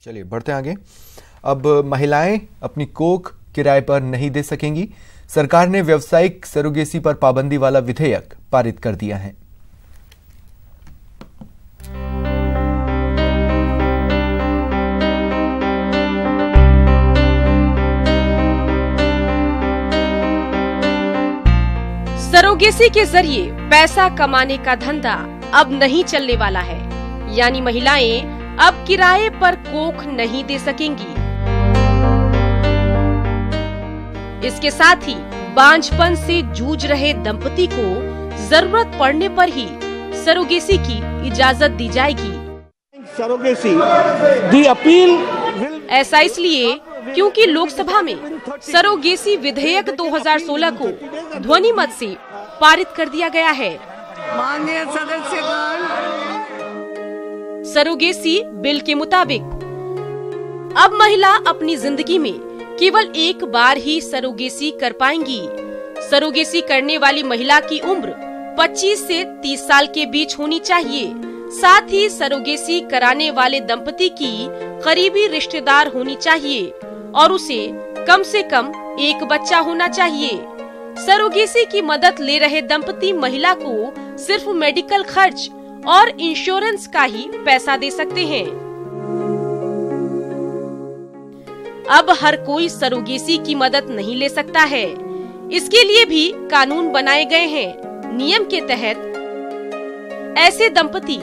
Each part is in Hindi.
चलिए बढ़ते हैं आगे। अब महिलाएं अपनी कोख किराए पर नहीं दे सकेंगी। सरकार ने व्यावसायिक सरोगेसी पर पाबंदी वाला विधेयक पारित कर दिया है। सरोगेसी के जरिए पैसा कमाने का धंधा अब नहीं चलने वाला है, यानी महिलाएं अब किराए पर कोख नहीं दे सकेंगी। इसके साथ ही बांझपन से जूझ रहे दंपति को जरूरत पड़ने पर ही सरोगेसी की इजाजत दी जाएगी। सरोगेसी दी अपील ऐसा इसलिए क्योंकि लोकसभा में सरोगेसी विधेयक 2016 को ध्वनि मत से पारित कर दिया गया है। माननीय सदस्यगण, सरोगेसी बिल के मुताबिक अब महिला अपनी जिंदगी में केवल एक बार ही सरोगेसी कर पाएंगी। सरोगेसी करने वाली महिला की उम्र 25 से 30 साल के बीच होनी चाहिए। साथ ही सरोगेसी कराने वाले दंपति की करीबी रिश्तेदार होनी चाहिए और उसे कम से कम एक बच्चा होना चाहिए। सरोगेसी की मदद ले रहे दंपति महिला को सिर्फ मेडिकल खर्च और इंश्योरेंस का ही पैसा दे सकते हैं। अब हर कोई सरोगेसी की मदद नहीं ले सकता है। इसके लिए भी कानून बनाए गए हैं। नियम के तहत ऐसे दंपति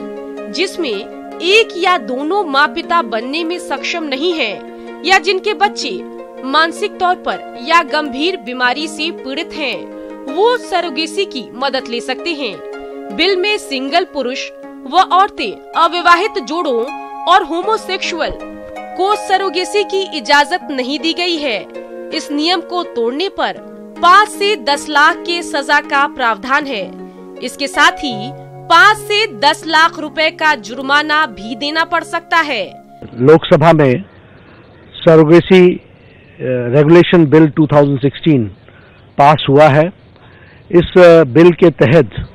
जिसमें एक या दोनों माँ पिता बनने में सक्षम नहीं हैं या जिनके बच्चे मानसिक तौर पर या गंभीर बीमारी से पीड़ित हैं, वो सरोगेसी की मदद ले सकते हैं। बिल में सिंगल पुरुष व औरतें, अविवाहित जोड़ों और होमोसेक्सुअल को सरोगेसी की इजाजत नहीं दी गई है। इस नियम को तोड़ने पर 5 से 10 लाख के सजा का प्रावधान है। इसके साथ ही 5 से 10 लाख रुपए का जुर्माना भी देना पड़ सकता है। लोकसभा में सरोगेसी रेगुलेशन बिल 2016 पास हुआ है। इस बिल के तहत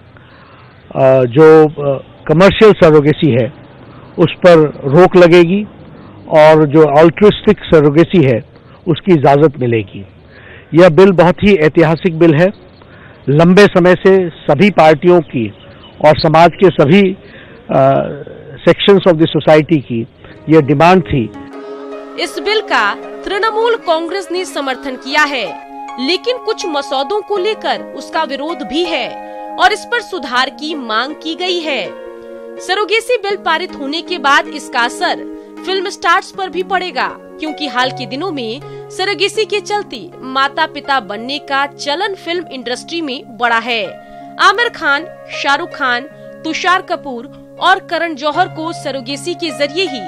जो कमर्शियल सरोगेसी है उस पर रोक लगेगी और जो अल्ट्रिस्टिक सरोगेसी है उसकी इजाजत मिलेगी। यह बिल बहुत ही ऐतिहासिक बिल है। लंबे समय से सभी पार्टियों की और समाज के सभी सेक्शंस ऑफ द सोसाइटी की यह डिमांड थी। इस बिल का तृणमूल कांग्रेस ने समर्थन किया है, लेकिन कुछ मसौदों को लेकर उसका विरोध भी है और इस पर सुधार की मांग की गई है। सरोगेसी बिल पारित होने के बाद इसका असर फिल्म स्टार्स पर भी पड़ेगा, क्योंकि हाल के दिनों में सरोगेसी के चलते माता पिता बनने का चलन फिल्म इंडस्ट्री में बढ़ा है। आमिर खान, शाहरुख खान, तुषार कपूर और करण जौहर को सरोगेसी के जरिए ही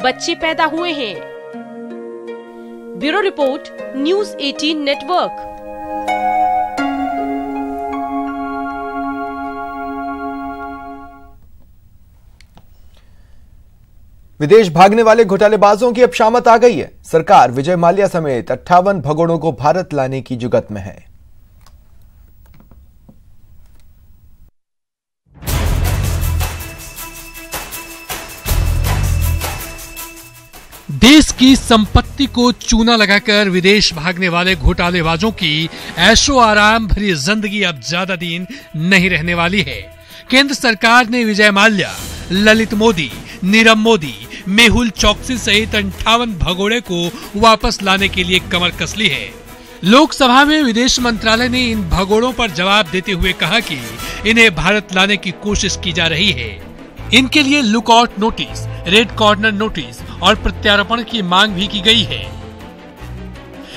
बच्चे पैदा हुए हैं। Bureau report, news 18 network. विदेश भागने वाले घोटालेबाजों की अब शामत आ गई है। सरकार विजय माल्या समेत 58 भगोड़ों को भारत लाने की जुगत में है। देश की संपत्ति को चूना लगाकर विदेश भागने वाले घोटालेबाजों की ऐशो आराम भरी जिंदगी अब ज्यादा दिन नहीं रहने वाली है। केंद्र सरकार ने विजय माल्या, ललित मोदी, नीरव मोदी, मेहुल चोकसी सहित 58 भगोड़े को वापस लाने के लिए कमर कस ली है। लोकसभा में विदेश मंत्रालय ने इन भगोड़ों पर जवाब देते हुए कहा कि इन्हें भारत लाने की कोशिश की जा रही है। इनके लिए lookout notice, red corner notice और प्रत्यार्पण की मांग भी की गई है।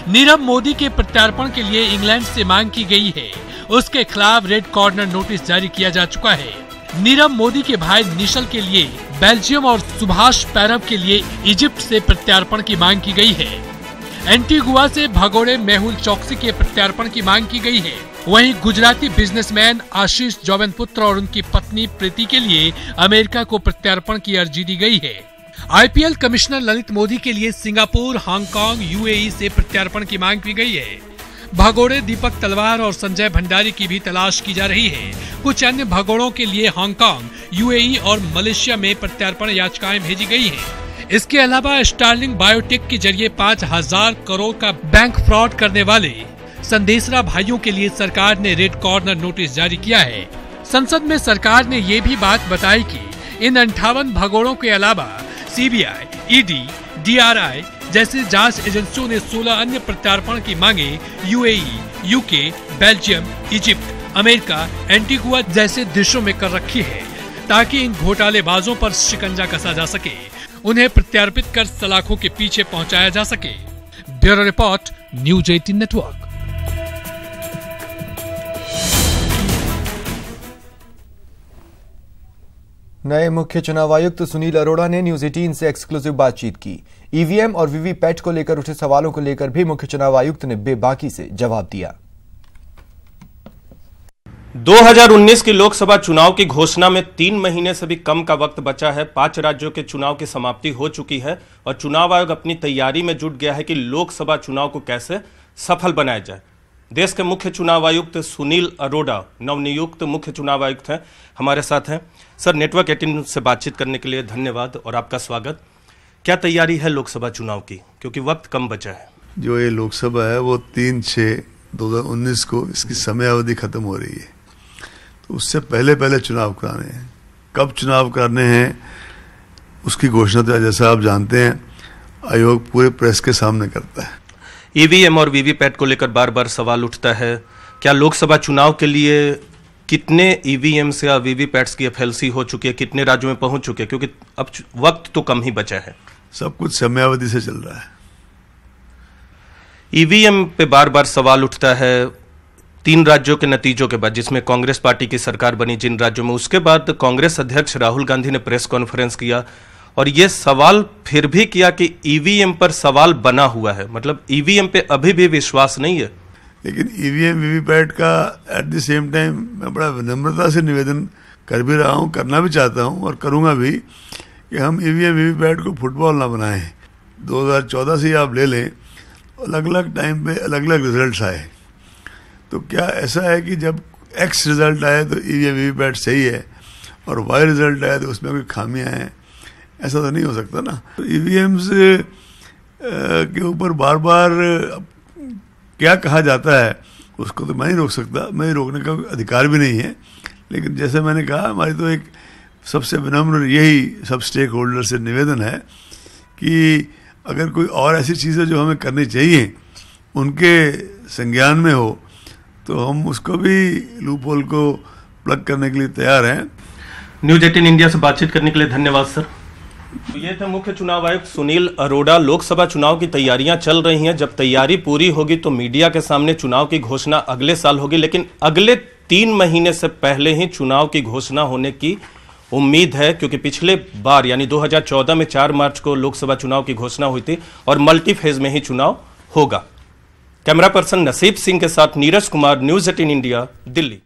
नीरव मोदी के प्रत्यार्पण के लिए इंग्लैंड से मांग की गई है। उसके खिलाफ रेड कॉर्नर नोटिस जारी किया जा चुका है। नीरव मोदी के भाई निशल के लिए बेल्जियम और सुभाष पैरव के लिए इजिप्ट से प्रत्यार्पण की मांग की गई है। एंटीगुआ से भगोड़े मेहुल चोकसी के प्रत्यार्पण की मांग की गई है। वहीं गुजराती बिजनेसमैन आशीष जौबेनपुत्र और उनकी पत्नी प्रीति के लिए अमेरिका को प्रत्यार्पण की अर्जी दी गई है। आईपीएल कमिश्नर ललित मोदी के लिए सिंगापुर, हांगकांग, यूएई से प्रत्यार्पण की मांग की गई है। भगोड़े दीपक तलवार और संजय भंडारी की भी तलाश की जा रही है। कुछ अन्य भगोड़ों के लिए हांगकांग, यूएई और मलेशिया में प्रत्यार्पण याचिकाएं भेजी गई हैं। इसके अलावा स्टारलिंक बायोटेक के जरिए 5,000 करोड़ का बैंक फ्रॉड करने वाले संदेशरा भाइयों के लिए सरकार ने रेड कॉर्नर नोटिस जारी किया है। संसद में सरकार ने ये भी बात बताई कि इन 58 भगोड़ों के अलावा सीबीआई, ईडी, डीआरआई जैसे जांच एजेंसियों ने 16 अन्य प्रत्यार्पण की मांगे UAE, UK, Belgium, Egypt, America, Antigua जैसे देशों में कर रखी है ताकि इन घोटालेबाजों पर शिकंजा कसा जा सके, उन्हें प्रत्यार्पित कर सलाखों के पीछे पहुंचाया जा सके। Bureau report, news 18 network. नए मुख्य चुनाव आयुक्त सुनील अरोड़ा ने न्यूज 18 से एक्सक्लूसिव बातचीत की। ईवीएम और वीवीपैट को लेकर उठे सवालों को लेकर भी मुख्य चुनाव आयुक्त ने बेबाकी से जवाब दिया। 2019 की लोकसभा चुनाव की घोषणा में 3 महीने से भी कम का वक्त बचा है। 5 राज्यों के चुनाव की समाप्ति हो चुकी है और चुनाव आयोग अपनी तैयारी में जुट गया है कि लोकसभा चुनाव को कैसे सफल बनाया जाए। देश के मुख्य चुनाव आयुक्त सुनील अरोड़ा नवनियुक्त मुख्य चुनाव आयुक्त हैं, हमारे साथ हैं। सर, नेटवर्क 18 से बातचीत करने के लिए धन्यवाद और आपका स्वागत। क्या तैयारी है लोकसभा चुनाव की, क्योंकि वक्त कम बचा है? जो ये लोकसभा है वो 3/6/2019 को इसकी समयावधि खत्म हो रही है, तो उससे पहले चुनाव कराने हैं। कब चुनाव कराने हैं उसकी घोषणा तो जैसा आप जानते हैं आयोग पूरे प्रेस के सामने करता है। ईवीएम और वीवीपैट को लेकर बार बार सवाल उठता है, क्या लोकसभा चुनाव के लिए कितने ईवीएम्स या वीवीपैट्स की एफएलसी हो चुकी है, कितने राज्यों में पहुंच चुके हैं, क्योंकि अब वक्त तो कम ही बचा है। सब कुछ समयावधि से चल रहा है। ईवीएम पे बार बार सवाल उठता है 3 राज्यों के नतीजों के बाद, जिसमें कांग्रेस पार्टी की सरकार बनी जिन राज्यों में, उसके बाद कांग्रेस अध्यक्ष राहुल गांधी ने प्रेस कॉन्फ्रेंस किया और यह सवाल फिर भी किया कि ईवीएम पर सवाल बना हुआ है, मतलब ईवीएम पे अभी भी विश्वास नहीं है। लेकिन ईवीएम वीवीपैट का एट द सेम टाइम मैं बड़ा विनम्रता से निवेदन कर भी रहा हूँ, करना भी चाहता हूँ और करूँगा भी कि हम ईवीएम वीवीपैट को फुटबॉल ना बनाएं। 2014 से आप ले लें, अलग अलग टाइम पे अलग अलग रिजल्ट्स आए, तो क्या ऐसा है कि जब एक्स रिजल्ट आए तो ईवीएम वीवीपैट सही है और वाई रिजल्ट आए तो उसमें कोई खामियां हैं? ऐसा तो नहीं हो सकता ना। तो ईवीएम्स के ऊपर बार बार क्या कहा जाता है उसको तो मैं नहीं रोक सकता, मैं रोकने का अधिकार भी नहीं है। लेकिन जैसे मैंने कहा, हमारी तो एक सबसे विनम्र यही सब स्टेक होल्डर से निवेदन है कि अगर कोई और ऐसी चीज़ें जो हमें करनी चाहिए उनके संज्ञान में हो तो हम उसको भी लूप होल को प्लग करने के लिए तैयार हैं। न्यूज 18 इंडिया से बातचीत करने के लिए धन्यवाद सर। तो ये थे मुख्य चुनाव आयुक्त सुनील अरोड़ा। लोकसभा चुनाव की तैयारियां चल रही हैं, जब तैयारी पूरी होगी तो मीडिया के सामने चुनाव की घोषणा अगले साल होगी, लेकिन अगले 3 महीने से पहले ही चुनाव की घोषणा होने की उम्मीद है, क्योंकि पिछले बार यानी 2014 में 4 मार्च को लोकसभा चुनाव की घोषणा हुई थी और मल्टी फेज में ही चुनाव होगा। कैमरा पर्सन नसीब सिंह के साथ नीरज कुमार, न्यूज 18 इंडिया, दिल्ली।